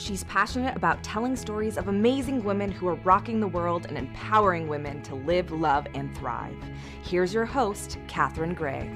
She's passionate about telling stories of amazing women who are rocking the world and empowering women to live, love, and thrive. Here's your host, Katherine Gray.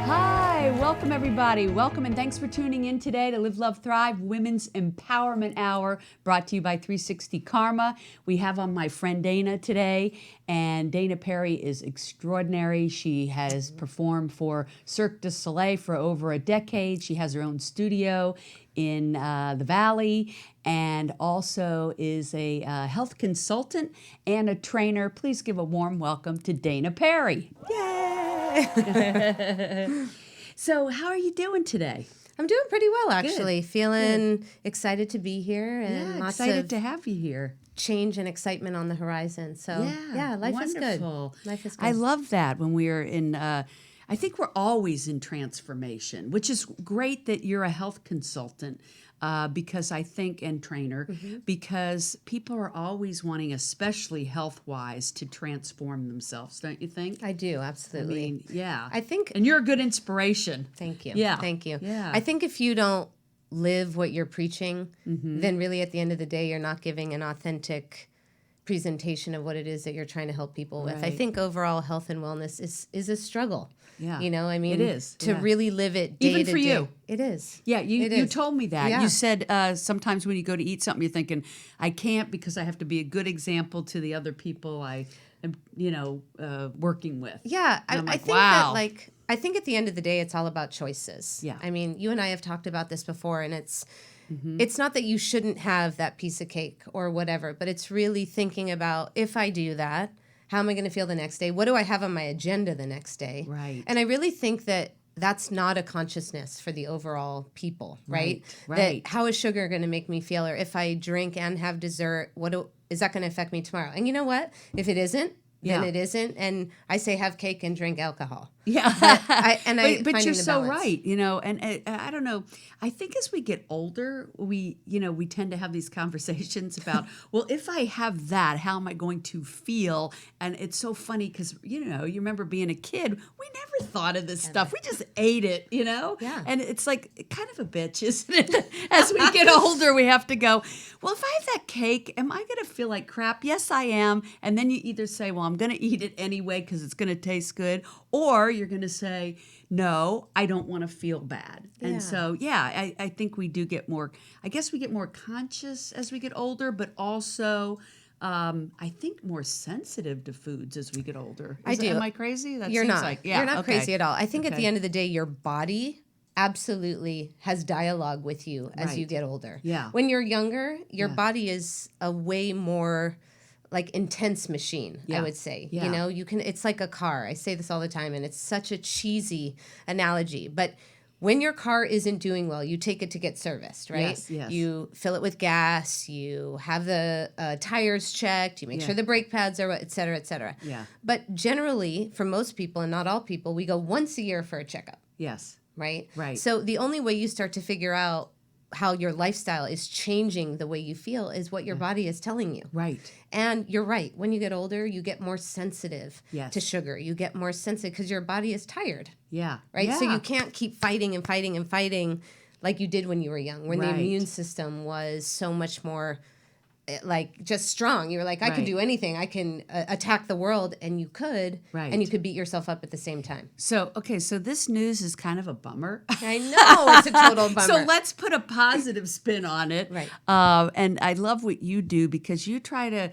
Hi, welcome everybody. Welcome and thanks for tuning in today to Live, Love, Thrive Women's Empowerment Hour, brought to you by 360 Karma. We have on my friend Dana today, and Dana Perri is extraordinary. She has performed for Cirque du Soleil for over a decade. She has her own studio in the Valley, and also is a health consultant and a trainer. Please give a warm welcome to Dana Perri. Yay! So how are you doing today? I'm doing pretty well, actually. Good. Feeling excited to be here, and lots excited of to have you here. change and excitement on the horizon. So life wonderful. is good. Life is good. I love that when we're in. I think we're always in transformation, which is great that you're a health consultant. Because I think, and trainer, because people are always wanting, especially health-wise, to transform themselves, don't you think? I do, absolutely. I mean, yeah. I think, and you're a good inspiration. thank you. Yeah. Thank you. Yeah. I think if you don't live what you're preaching, then really at the end of the day, you're not giving an authentic presentation of what it is that you're trying to help people with. I Right. think overall health and wellness is a struggle. Yeah. You know, I mean, It is, to yeah. really live it day Even to for day. you. It is. Yeah, It you is. told me that. Yeah. You said sometimes when you go to eat something, you're thinking, I can't because I have to be a good example to the other people I am, working with. Yeah, And I'm I like, think wow. that I think at the end of the day, it's all about choices. Yeah. I mean, you and I have talked about this before, and it's not that you shouldn't have that piece of cake or whatever, but it's really thinking about, if I do that, how am I going to feel the next day? What do I have on my agenda the next day? Right. And I really think that that's not a consciousness for the overall people, right? Right. That how is sugar going to make me feel? Or if I drink and have dessert, is that going to affect me tomorrow? And you know what? If it isn't, then it isn't. And I say have cake and drink alcohol. Yeah. But you're so right, and I don't know. I think as we get older, we tend to have these conversations about, well, if I have that, how am I going to feel? And it's so funny because, you remember being a kid, we never thought of this stuff. We just ate it, Yeah. And it's like kind of a bitch, isn't it? As we get older, we have to go, well, if I have that cake, am I going to feel like crap? Yes, I am. And then you either say, well, I'm going to eat it anyway because it's going to taste good, or you're going to say, no, I don't want to feel bad. Yeah. And so, I think we do get more, I guess we get more conscious as we get older, but also I think more sensitive to foods as we get older. I do. Am I crazy? You're seems not. like, yeah, You're not okay. crazy at all. I think at Okay. the end of the day, your body absolutely has dialogue with you as you Right. get older. Yeah. When you're younger, your Yeah. body is a way more intense machine, Yeah. I would say. Yeah. It's like a car. I say this all the time, and it's such a cheesy analogy, but when your car isn't doing well, you take it to get serviced, right? Yes. You fill it with gas, you have the tires checked, you make sure the brake pads are, et cetera, et cetera. Yeah. But generally, for most people, and not all people, we go once a year for a checkup, Yes. right? Right. So the only way you start to figure out how your lifestyle is changing the way you feel is what your body is telling you. Right. And you're right. When you get older, you get more sensitive Yes. to sugar. You get more sensitive because your body is tired, Yeah. right? So Yeah. you can't keep fighting and fighting and fighting like you did when you were young, when the Right. immune system was so much more just strong. You were like, I can Right. do anything. I can attack the world, and you could, Right. and you could beat yourself up at the same time. So this news is kind of a bummer. I know, it's a total bummer. So let's put a positive spin on it. Right. And I love what you do because you try to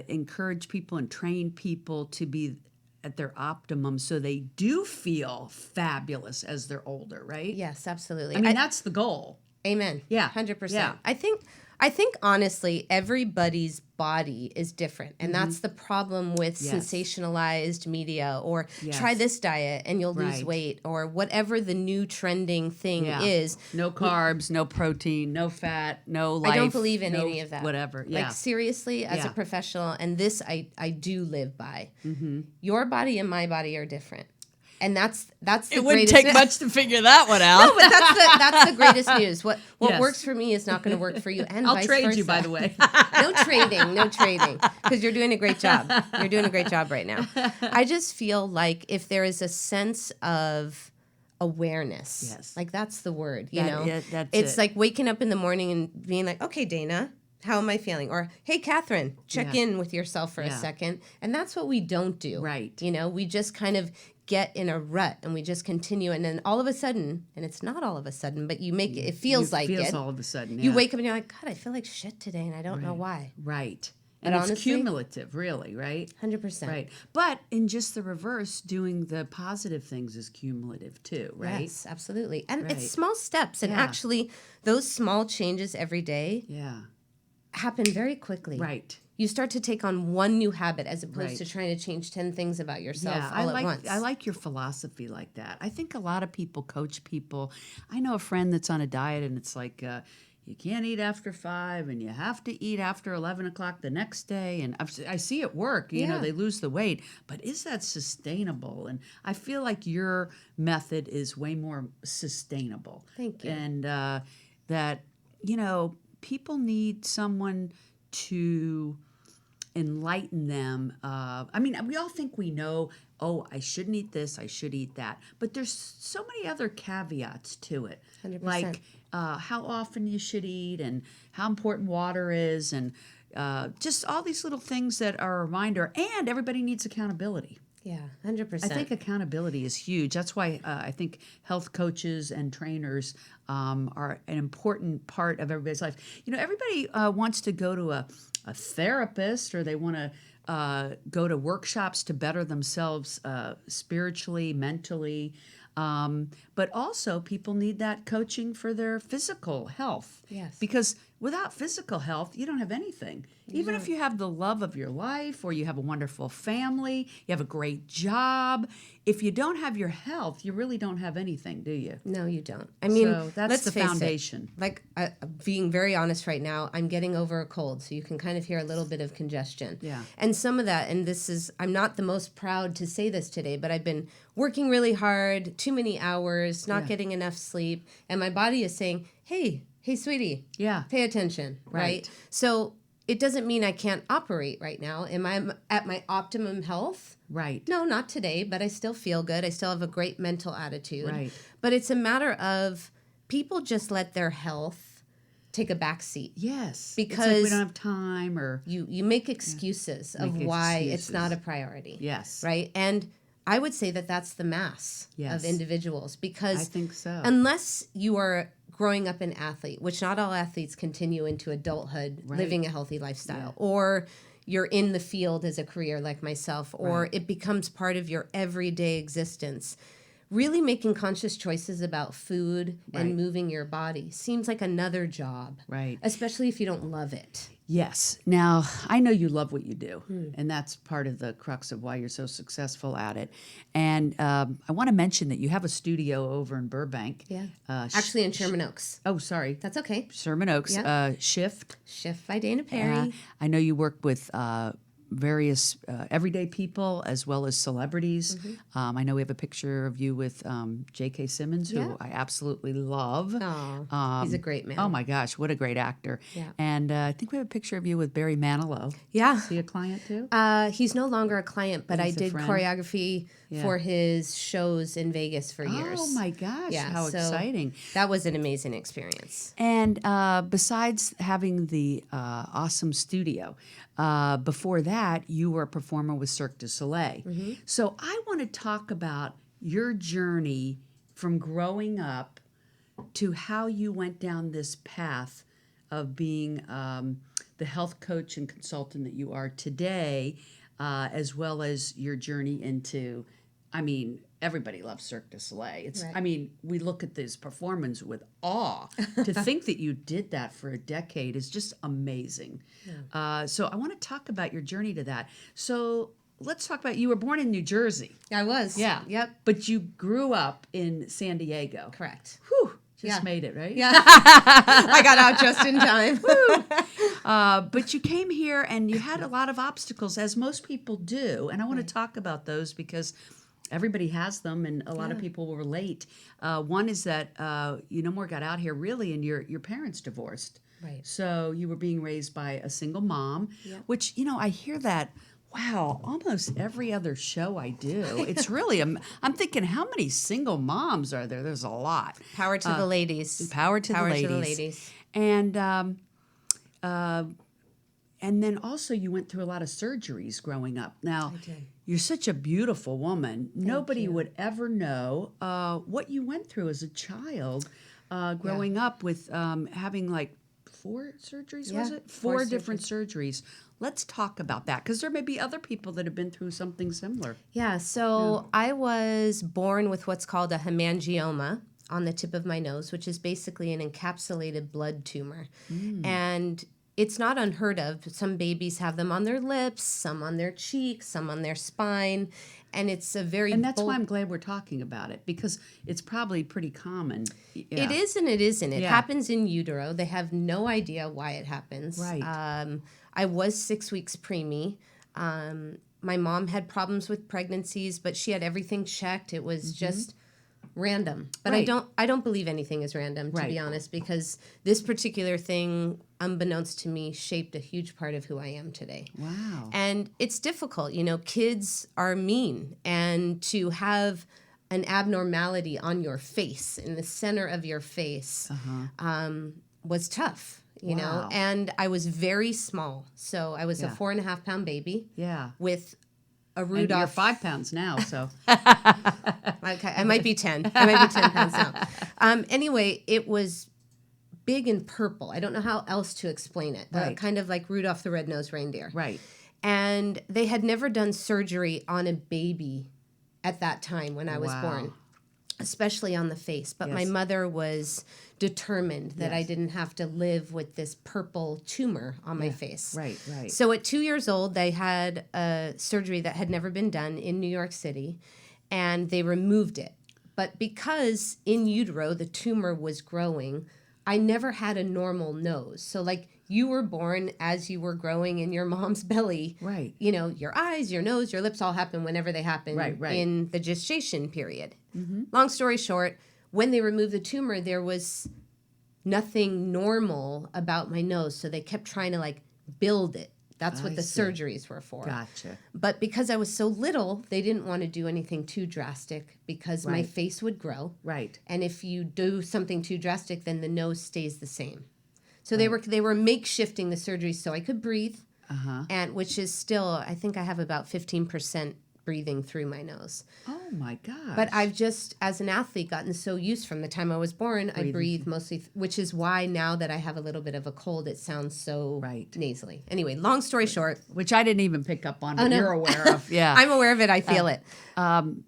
encourage people and train people to be at their optimum so they do feel fabulous as they're older, right? Yes, absolutely. I mean, that's the goal. Amen. Yeah. 100%. Yeah. I think honestly, everybody's body is different. And that's the problem with Yes. sensationalized media, or Yes. try this diet and you'll lose Right. weight, or whatever the new trending thing is. No carbs, no protein, no fat, no life. I don't believe in no any of that. Whatever. Yeah. Like seriously, as a Yeah. professional, and this I do live by. Your body and my body are different. And that's the it wouldn't greatest take much to figure that one out. No, but that's the greatest news. What Yes. works for me is not going to work for you, and I'll vice trade versa. you, by the way. No trading, because you're doing a great job. You're doing a great job right now. I just feel like if there is a sense of awareness. Yes. Like that's the word, you know? Yeah, that's it's it. like waking up in the morning and being like, okay, Dana, how am I feeling? Or, hey, Catherine, check in with yourself for a second. And that's what we don't do. Right. You know, we just kind of get in a rut and we just continue. And then all of a sudden, and it's not all of a sudden, but you make it feels like it. Feels all of a sudden, You wake up and you're like, God, I feel like shit today and I don't know why. Right. But And honestly, it's cumulative, really, right? 100%. Right. But in just the reverse, doing the positive things is cumulative too, right? Yes, absolutely. And Right. it's small steps. And actually, those small changes every day happen very quickly. Right. You start to take on one new habit as opposed to trying to change 10 things about yourself all at once. I like your philosophy like that. I think a lot of people coach people. I know a friend that's on a diet and it's like, you can't eat after 5 and you have to eat after 11 o'clock the next day. And I see it work, you know, they lose the weight, but is that sustainable? And I feel like your method is way more sustainable. Thank you. And that, you know, people need someone to enlighten them. I mean, we all think we know, oh, I shouldn't eat this, I should eat that. But there's so many other caveats to it. 100%. Like how often you should eat and how important water is and just all these little things that are a reminder. And everybody needs accountability. Yeah, 100%. I think accountability is huge. That's why I think health coaches and trainers are an important part of everybody's life. You know, everybody wants to go to a therapist or they want to go to workshops to better themselves spiritually, mentally. But also people need that coaching for their physical health. Yes. Because without physical health, you don't have anything. Even if you have the love of your life or you have a wonderful family, you have a great job, if you don't have your health, you really don't have anything, do you? No, you don't. I mean, so that's let's the face foundation. It, like, being very honest right now, I'm getting over a cold, so you can kind of hear a little bit of congestion. Yeah. And some of that, and this is, I'm not the most proud to say this today, but I've been working really hard, too many hours, not getting enough sleep, and my body is saying, hey, sweetie, pay attention, right? So it doesn't mean I can't operate right now. Am I at my optimum health? Right. No, not today, but I still feel good. I still have a great mental attitude. Right. But it's a matter of people just let their health take a back seat. Yes. Because it's like we don't have time or... You make excuses of why it's not a priority. Yes. Right? And I would say that that's the mass of individuals because I think so. Unless you are growing up an athlete, which not all athletes continue into adulthood living a healthy lifestyle, or you're in the field as a career like myself, or it becomes part of your everyday existence. Really making conscious choices about food and moving your body seems like another job. Right. Especially if you don't love it. Yes. Now, I know you love what you do, and that's part of the crux of why you're so successful at it. And I want to mention that you have a studio over in Burbank. Yeah. Actually in Sherman Oaks. Oh, sorry. That's okay. Sherman Oaks. Shift. Shift by Dana Perri. I know you work with various everyday people as well as celebrities. I know we have a picture of you with J.K. Simmons, who I absolutely love. Oh, he's a great man. Oh my gosh, what a great actor. Yeah. And I think we have a picture of you with Barry Manilow. Yeah. Is he a client too? He's no longer a client, but I did friend. choreography for his shows in Vegas for years. Oh my gosh, how so exciting. That was an amazing experience. And besides having the awesome studio, before that, you were a performer with Cirque du Soleil. So I want to talk about your journey from growing up to how you went down this path of being the health coach and consultant that you are today, as well as your journey into, I mean, everybody loves Cirque du Soleil. It's, I mean, we look at this performance with awe. To think that you did that for a decade is just amazing. So I want to talk about your journey to that. So let's talk about, you were born in New Jersey. I was. Yeah. Yep. But you grew up in San Diego. Correct. Whew. Just made it, right? Yeah. I got out just in time. But you came here and you had a lot of obstacles, as most people do. And I want to talk about those because everybody has them, and a lot of people will relate. One is that you no more got out here really, and your parents divorced. Right. So you were being raised by a single mom, which, you know, I hear that Wow, almost every other show I do. It's really, I'm thinking, how many single moms are there? There's a lot. Power to the ladies. Power to the ladies. And then also you went through a lot of surgeries growing up. Now, I did. you're such a beautiful woman. Nobody you. would ever know what you went through as a child growing up with having like 4 surgeries, was Yeah, it? 4 4 different surgeries. Let's talk about that because there may be other people that have been through something similar. Yeah, so I was born with what's called a hemangioma on the tip of my nose, which is basically an encapsulated blood tumor. And it's not unheard of. Some babies have them on their lips, some on their cheeks, some on their spine. And it's a very And that's why I'm glad we're talking about it because it's probably pretty common. Yeah. It is and it isn't. It Yeah. happens in utero. They have no idea why it happens. Right. I was 6 weeks preemie. My mom had problems with pregnancies, but she had everything checked. It was just random. But Right. I don't believe anything is random, to Right. be honest, because this particular thing, unbeknownst to me, shaped a huge part of who I am today. Wow. And it's difficult. You know, kids are mean. And to have an abnormality on your face, in the center of your face, was tough, you know. Wow. And I was very small. So I was a Yeah. 4.5 pound baby Yeah. with a And you're Rudolph. 5 pounds now, so. Okay, I might be 10. I might be 10 pounds now. Anyway, it was big and purple. I don't know how else to explain it. Right. Kind of like Rudolph the Red-Nosed Reindeer. Right. And they had never done surgery on a baby at that time when I was Wow. born, especially on the face. But my Yes. mother was determined that I Yes. didn't have to live with this purple tumor on my face. Right, right. So at 2 years old, they had a surgery that had never been done in New York City, and they removed it. But because in utero the tumor was growing, I never had a normal nose. So like you were born as you were growing in your mom's belly. Right. You know, your eyes, your nose, your lips all happen whenever they happen Right, right. in the gestation period. Long story short, when they removed the tumor, there was nothing normal about my nose. So they kept trying to like build it. That's what I the see. surgeries were for. Gotcha. But because I was so little, they didn't want to do anything too drastic because my Right. face would grow. Right. And if you do something too drastic, then the nose stays the same. So they were makeshifting the surgery so I could breathe, and which is still, I think I have about 15% breathing through my nose. Oh my gosh. But I've just, as an athlete, gotten so used from the time I was born, I breathe mostly, which is why now that I have a little bit of a cold, it sounds so Right. nasally. Anyway, long story short. Which I didn't even pick up on, but no. you're aware of. Yeah. I'm aware of it. I feel it.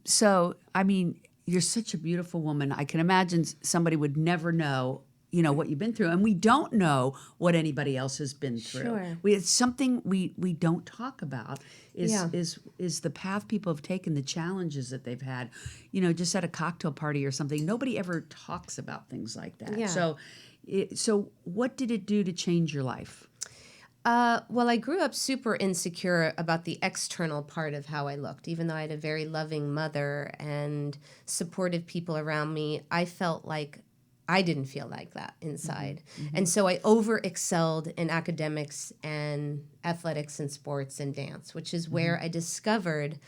So, I mean, you're such a beautiful woman. I can imagine somebody would never know, you know, what you've been through. And we don't know what anybody else has been through. Sure. It's something we don't talk about Yeah. is the path people have taken, the challenges that they've had, you know, just at a cocktail party or something. Nobody ever talks about things like that. Yeah. So what did it do to change your life? Well, I grew up super insecure about the external part of how I looked. Even though I had a very loving mother and supportive people around me, I felt like I didn't feel like that inside. And so I over-excelled in academics and athletics and sports and dance, which is where I discovered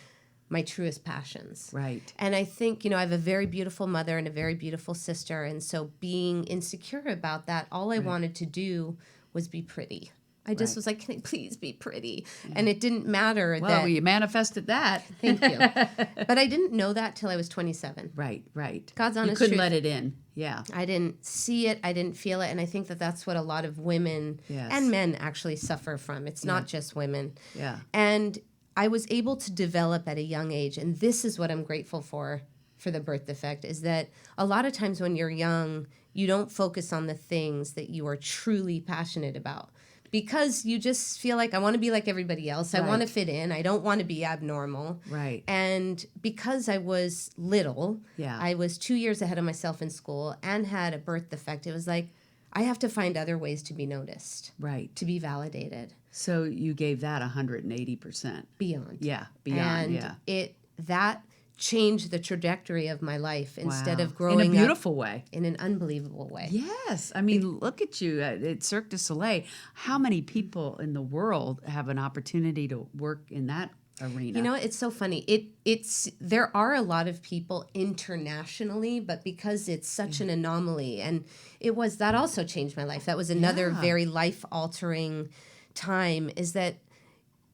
my truest passions. Right. And I think, you know, I have a very beautiful mother and a very beautiful sister. And so being insecure about that, all I wanted to do was be pretty. I just was like, can I please be pretty? And it didn't matter Well, you manifested that. Thank you. But I didn't know that till I was 27. Right, right. God's honest You couldn't truth. let it in. Yeah. I didn't see it. I didn't feel it. And I think that that's what a lot of women Yes. and men actually suffer from. It's not just women. Yeah. And I was able to develop at a young age. And this is what I'm grateful for the birth defect, is that a lot of times when you're young, you don't focus on the things that you are truly passionate about. Because you just feel like, I want to be like everybody else. I want to fit in. I don't want to be abnormal. Right. And because I was little, Yeah. I was 2 years ahead of myself in school and had a birth defect. It was like, I have to find other ways to be noticed, Right. to be validated. So you gave that 180%. Beyond. Yeah. Beyond. And yeah. that changed the trajectory of my life instead of growing in a up beautiful way. in an unbelievable way. Yes. I mean, look at you at Cirque du Soleil. How many people in the world have an opportunity to work in that arena? You know, it's so funny. It's there are a lot of people internationally, but because it's such an anomaly, and that also changed my life. That was another very life-altering time, is that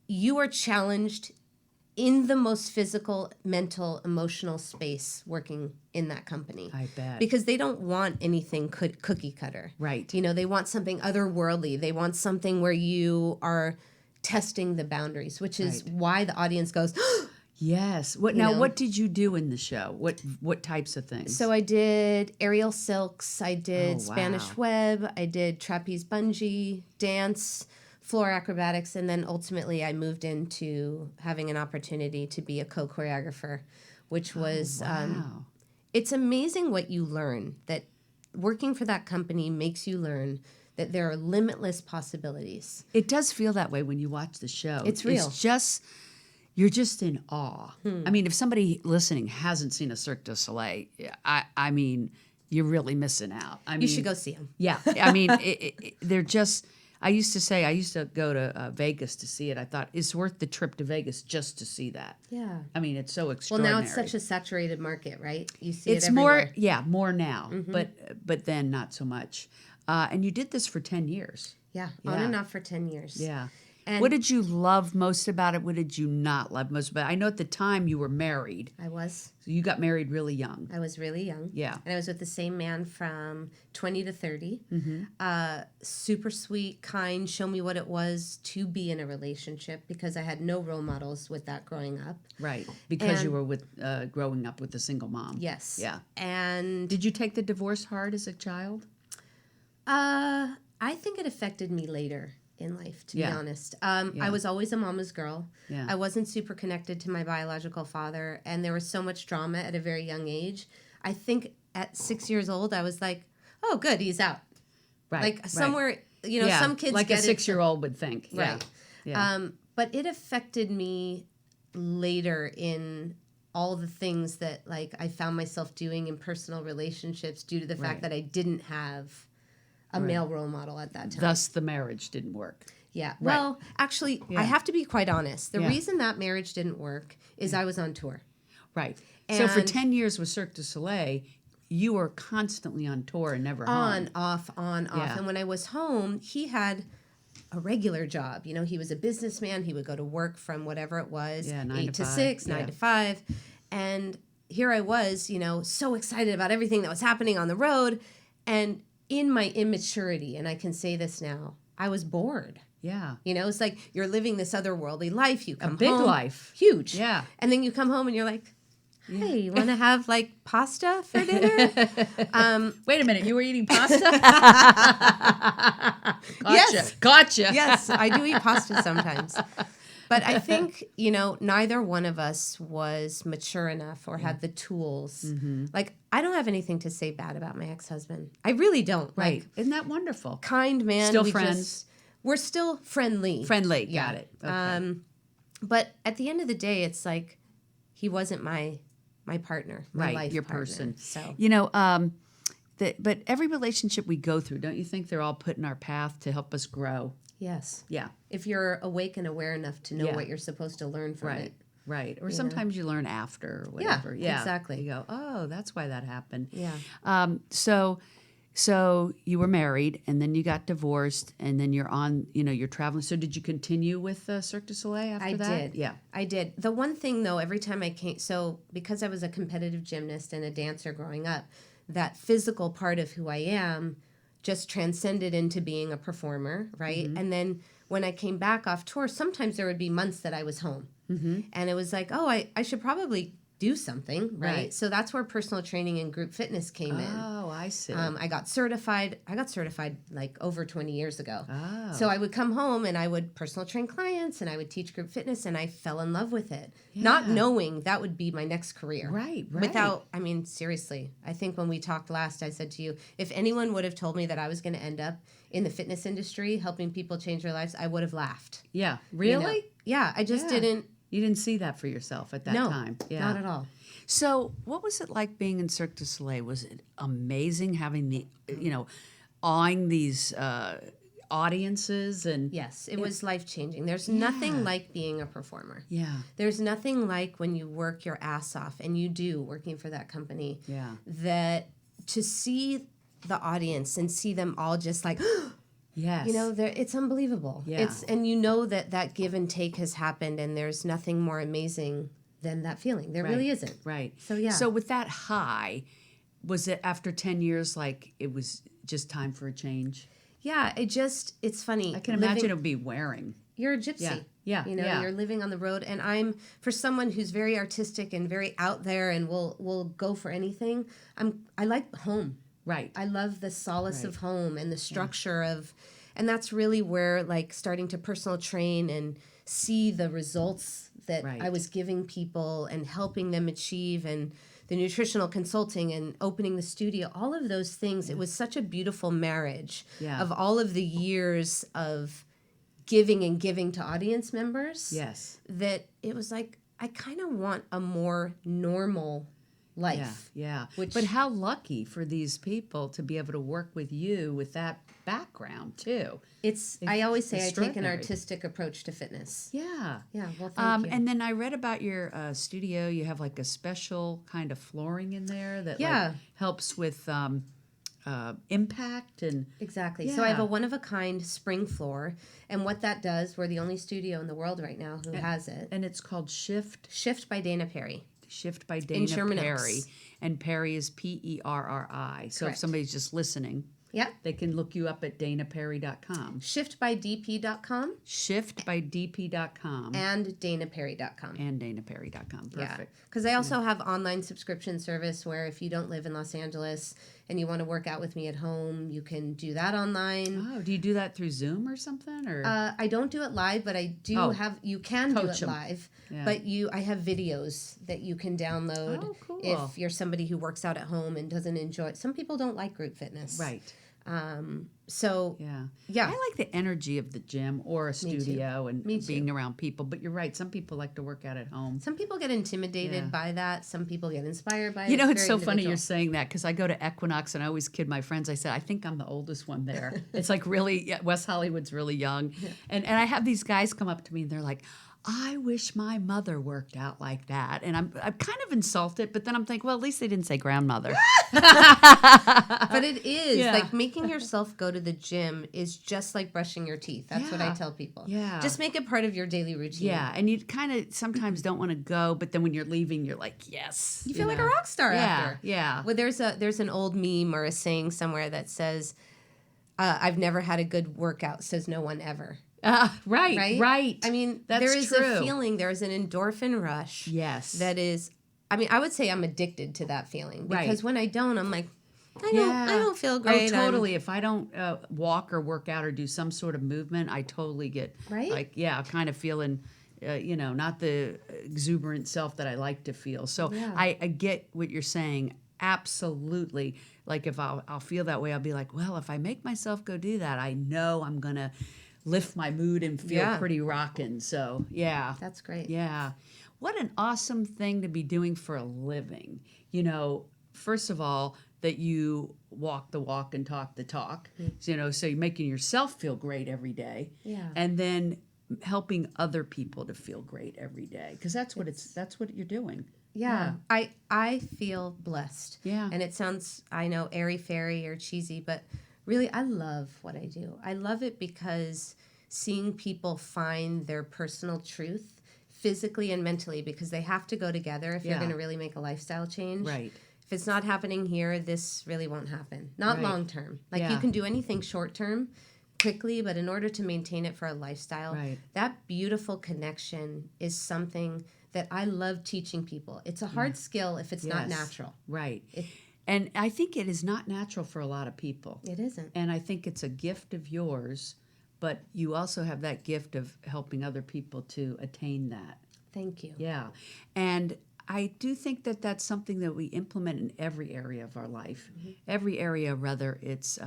you are challenged in the most physical, mental, emotional space working in that company. I bet. Because they don't want anything cookie cutter. Right. You know, they want something otherworldly. They want something where you are testing the boundaries, which is why the audience goes, yes. What did you do in the show? What types of things? So I did aerial silks, I did Spanish web, I did trapeze bungee, dance, floor acrobatics, and then ultimately I moved into having an opportunity to be a co-choreographer, which was, it's amazing what you learn, that working for that company makes you learn that there are limitless possibilities. It does feel that way when you watch the show. It's real. It's just, you're just in awe. I mean, if somebody listening hasn't seen a Cirque du Soleil, I mean, you're really missing out. You should go see them. Yeah. I mean, they're just... I used to go to Vegas to see it. I thought it's worth the trip to Vegas just to see that. Yeah. I mean, it's so extraordinary. Well, now it's such a saturated market, right? You see it's it everywhere. more now, but then not so much. And you did this for 10 years. Yeah, on and off for 10 years. Yeah. And what did you love most about it? What did you not love most about it? I know at the time you were married. I was. So you got married really young. I was really young. Yeah. And I was with the same man from 20 to 30. Super sweet, kind, show me what it was to be in a relationship, because I had no role models with that growing up. Right. Because you were growing up with a single mom. Yes. Yeah. And did you take the divorce hard as a child? I think it affected me later in life, to be honest. I was always a mama's girl. Yeah. I wasn't super connected to my biological father, and there was so much drama at a very young age. I think at 6 years old, I was like, oh, good, he's out. Right. Like somewhere, you know, some kids like get a 6-year-old would think. Right. Yeah. But it affected me later in all the things that, like, I found myself doing in personal relationships due to the fact that I didn't have a male role model at that time. Thus, the marriage didn't work. Yeah. Right. Well, actually, I have to be quite honest. The reason that marriage didn't work is I was on tour. Right. So for 10 years with Cirque du Soleil, you were constantly on tour and never home. On, off. Yeah. And when I was home, he had a regular job. You know, he was a businessman. He would go to work from whatever it was, 8 to 6, 9 to 5. And here I was, you know, so excited about everything that was happening on the road. And in my immaturity, and I can say this now, I was bored. Yeah. You know, it's like you're living this otherworldly life. You come home. A big life. Huge. Yeah. And then you come home and you're like, hey, you want to have like pasta for dinner? Wait a minute, you were eating pasta? Yes. Gotcha. Yes, I do eat pasta sometimes. But I think, you know, neither one of us was mature enough or had the tools. Like, I don't have anything to say bad about my ex-husband. I really don't. Right. Like, isn't that wonderful? kind man. Still friends? We're still friendly. Friendly. Yeah. Got it. Okay. But at the end of the day, it's like he wasn't my partner, my life your partner. person. So, you know, but every relationship we go through, don't you think they're all put in our path to help us grow? yes. Yeah. If you're awake and aware enough to know what you're supposed to learn from it. Right. Or sometimes you learn after or whatever. Yeah, exactly. You go, oh, that's why that happened. Yeah. So you were married and then you got divorced and then you're on, you know, you're traveling. So did you continue with Cirque du Soleil after that? I did. Yeah. I did. The one thing, though, every time I came, so because I was a competitive gymnast and a dancer growing up, that physical part of who I am just transcended into being a performer, right? And then when I came back off tour, sometimes there would be months that I was home. And it was like, oh, I should probably do something, right? So that's where personal training and group fitness came in. Oh, I see. I got certified like over 20 years ago. Oh. So I would come home and I would personal train clients and I would teach group fitness and I fell in love with it, not knowing that would be my next career. Right. I mean, seriously, I think when we talked last, I said to you, if anyone would have told me that I was going to end up in the fitness industry helping people change their lives, I would have laughed. Yeah. Really? You know? Yeah, I just didn't. You didn't see that for yourself at that time. Yeah. Not at all. So, what was it like being in Cirque du Soleil? Was it amazing having the, awing these audiences and Yes, it was life-changing. There's nothing like being a performer. yeah, There's nothing like when you work your ass off, and you do, working for that company, that to see the audience and see them all just like, yes, it's unbelievable. Yeah. And that give and take has happened, and there's nothing more amazing than that feeling. There really isn't. right. So, yeah. So with that high, was it after 10 years like it was just time for a change? Yeah, it's funny. I can imagine it would be wearing. You're a gypsy. Yeah. You're living on the road, and I'm, for someone who's very artistic and very out there and will go for anything, I like home. Right. I love the solace of home and the structure of, and that's really where, like, starting to personal train and see the results that I was giving people and helping them achieve, and the nutritional consulting and opening the studio, all of those things. It was such a beautiful marriage of all of the years of giving to audience members. Yes. That it was like, I kind of want a more normal life. Yeah. But how lucky for these people to be able to work with you with that background too. I always say I take an extraordinary. artistic approach to fitness. Yeah. Yeah, well, thank you. And then I read about your studio. You have like a special kind of flooring in there that like, helps with impact and Exactly. So I have a one-of-a-kind spring floor, and what that does, we're the only studio in the world right now who has it. and it's called Shift by Dana Perri. Shift by Dana Sherman Perri, Oaks. and Perri is Perri. So if Correct. somebody's just listening, Yep. they can look you up at danaperri.com. Shiftbydp.com Shiftbydp.com and danaperri.com. and danaperri.com. Perfect. Because I also have online subscription service where if you don't live in Los Angeles and you want to work out with me at home, you can do that online. Oh, do you do that through Zoom or something? Or I don't do it live, but I do have. You can do Coach it 'em. live, Yeah. but I have videos that you can download Oh, cool. if you're somebody who works out at home and doesn't enjoy it. Some people don't like group fitness, right. So Yeah. I like the energy of the gym or a studio and Me too. being around people. But you're right. Some people like to work out at home. some people get intimidated by that. Some people get inspired by it. You know, it's very so funny you're individual. saying that because I go to Equinox and I always kid my friends. I said, I think I'm the oldest one there. It's like really, West Hollywood's really young. And I have these guys come up to me and they're like, I wish my mother worked out like that. And I'm kind of insulted, but then I'm thinking, well, at least they didn't say grandmother. But it is Yeah. like making yourself go to the gym is just like brushing your teeth. That's what I Yeah. tell people. Yeah. Just make it part of your daily routine. Yeah, and you kind of sometimes don't want to go, but then when you're leaving, you're like, yes. You feel like a rock star after. Yeah. Well, there's an old meme or a saying somewhere that says, "I've never had a good workout," says no one ever. Right. I mean, That's there is true. a feeling, there is an endorphin rush. Yes. That is, I mean, I would say I'm addicted to that feeling because when I don't, I'm like, I don't feel great. Oh, totally. If I don't walk or work out or do some sort of movement, I totally get like, kind of feeling, not the exuberant self that I like to feel. So I get what you're saying. Absolutely. Like if I'll feel that way, I'll be like, well, if I make myself go do that, I know I'm going to lift my mood and feel pretty rockin'. So, yeah. That's great. Yeah. What an awesome thing to be doing for a living. First of all, that you walk the walk and talk the talk. So you're making yourself feel great every day. Yeah. And then helping other people to feel great every day. Because that's what you're doing. Yeah. I feel blessed. Yeah. And it sounds, I know, airy-fairy or cheesy, but really I love what I do. I love it because seeing people find their personal truth physically and mentally, because they have to go together if you're going to really make a lifestyle change. Right. If it's not happening here, this really won't happen. Not long term. Like you can do anything short term quickly, but in order to maintain it for a lifestyle, that beautiful connection is something that I love teaching people. It's a hard skill if it's not natural. Right. And I think it is not natural for a lot of people. It isn't. And I think it's a gift of yours, but you also have that gift of helping other people to attain that. Thank you. Yeah. And I do think that that's something that we implement in every area of our life. Every area, whether it's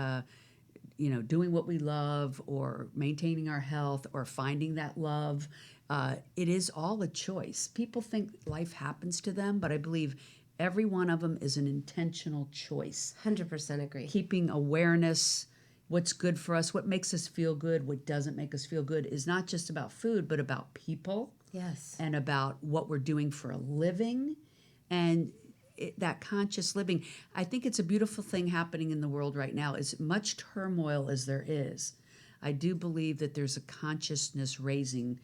doing what we love or maintaining our health or finding that love it is all a choice. People think life happens to them, but I believe every one of them is an intentional choice. 100% agree. Keeping awareness, what's good for us, what makes us feel good, what doesn't make us feel good is not just about food, but about people. Yes. And about what we're doing for a living and that conscious living. I think it's a beautiful thing happening in the world right now. As much turmoil as there is, I do believe that there's a consciousness raising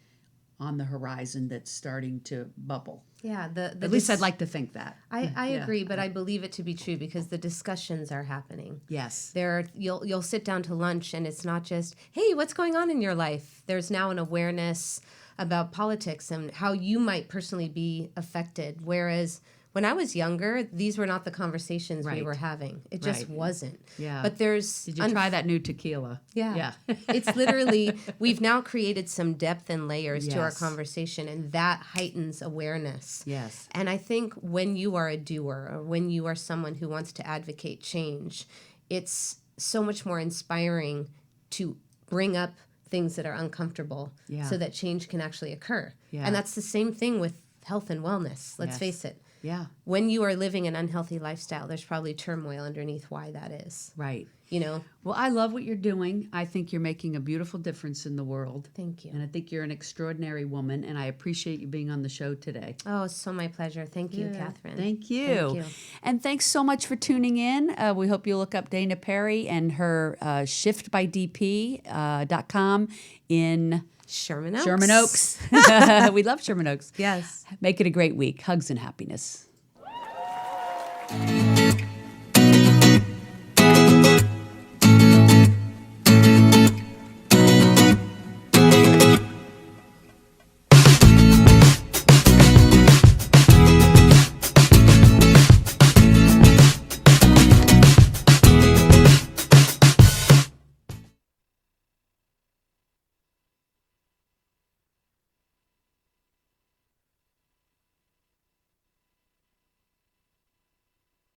on the horizon that's starting to bubble. Yeah, At least I'd like to think that. I agree, but I believe it to be true because the discussions are happening. Yes. You'll sit down to lunch and it's not just, hey, what's going on in your life? There's now an awareness about politics and how you might personally be affected. Whereas when I was younger, these were not the conversations we were having. It just wasn't. Yeah. But there's... Did you try that new tequila? Yeah. It's literally, we've now created some depth and layers to our Yes. conversation, and that heightens awareness. Yes. And I think when you are a doer or when you are someone who wants to advocate change, it's so much more inspiring to bring up things that are uncomfortable so that change can actually occur. Yeah. And that's the same thing with health and wellness. Let's face it. Yeah. When you are living an unhealthy lifestyle, there's probably turmoil underneath why that is. Right. You know? Well, I love what you're doing. I think you're making a beautiful difference in the world. Thank you. And I think you're an extraordinary woman, and I appreciate you being on the show today. Oh, it's so my pleasure. Thank you, Catherine. Thank you. Thank you. And thanks so much for tuning in. We hope you look up Dana Perri and her shiftbydp.com in Sherman Oaks. Sherman Oaks. We love Sherman Oaks. Yes. Make it a great week. Hugs and happiness.